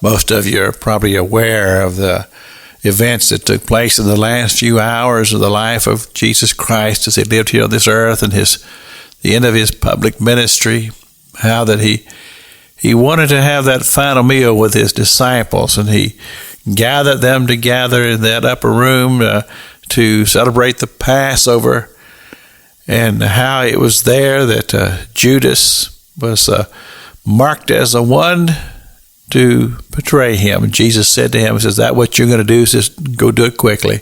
Most of you are probably aware of the events that took place in the last few hours of the life of Jesus Christ as he lived here on this earth and the end of his public ministry, how that he wanted to have that final meal with his disciples, and he gathered them together in that upper room to celebrate the Passover, and how it was there that Judas was marked as the one to betray him. And Jesus said to him, he says, "Is that what you're going to do? He says, go do it quickly."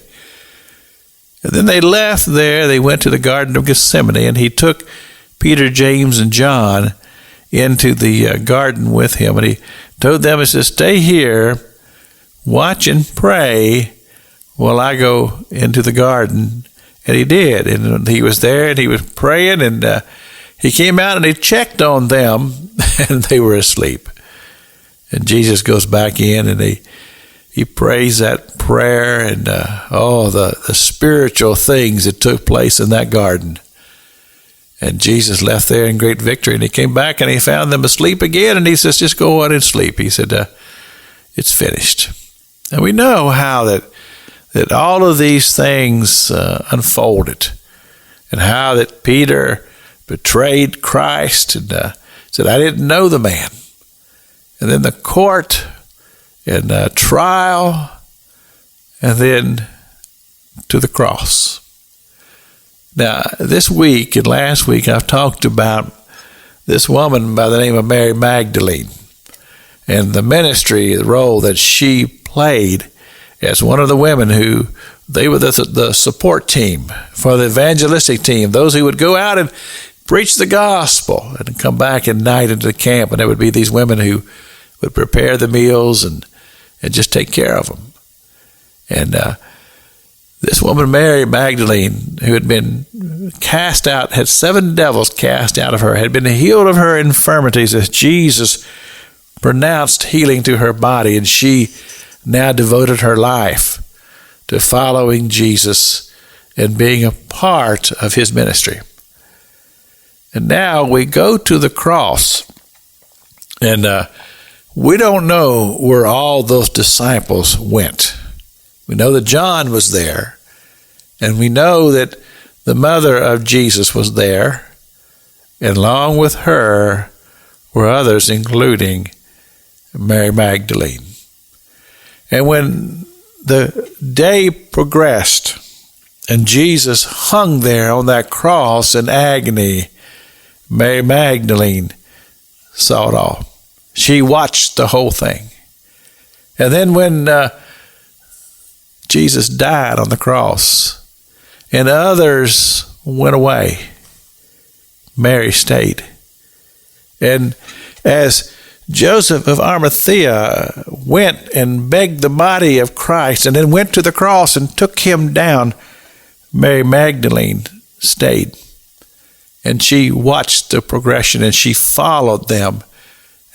And then they left there. They went to the Garden of Gethsemane, and he took Peter, James, and John into the garden with him. And he told them, he says, "Stay here, watch and pray while I go into the garden." And he did. And he was there, and he was praying, and he came out, and he checked on them, and they were asleep. And Jesus goes back in, and he prays that prayer, and the spiritual things that took place in that garden. And Jesus left there in great victory, and he came back, and he found them asleep again, and he says, "Just go on and sleep." He said, "It's finished." And we know how that all of these things unfolded, and how that Peter betrayed Christ and said, "I didn't know the man." And then the court and trial, and then to the cross. Now, this week and last week, I've talked about this woman by the name of Mary Magdalene and the ministry, the role that she played as one of the women who, they were the support team for the evangelistic team, those who would go out and preach the gospel and come back at night into the camp, and there would be these women who would prepare the meals and just take care of them. And this woman, Mary Magdalene, who had been cast out, had 7 devils cast out of her, had been healed of her infirmities as Jesus pronounced healing to her body, and she now devoted her life to following Jesus and being a part of his ministry. And now we go to the cross, and we don't know where all those disciples went. We know that John was there, and we know that the mother of Jesus was there, and along with her were others, including Mary Magdalene. And when the day progressed and Jesus hung there on that cross in agony, Mary Magdalene saw it all. She watched the whole thing. And then when Jesus died on the cross and others went away, Mary stayed. And as Joseph of Arimathea went and begged the body of Christ and then went to the cross and took him down, Mary Magdalene stayed. And she watched the progression, and she followed them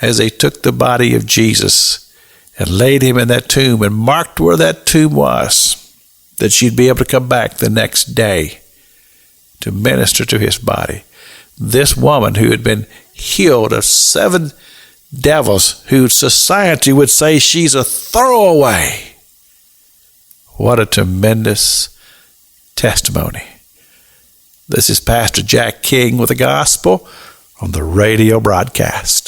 as they took the body of Jesus and laid him in that tomb and marked where that tomb was, that she'd be able to come back the next day to minister to his body. This woman who had been healed of 7 devils, who society would say she's a throwaway. What a tremendous testimony. This is Pastor Jack King with the gospel on the radio broadcast.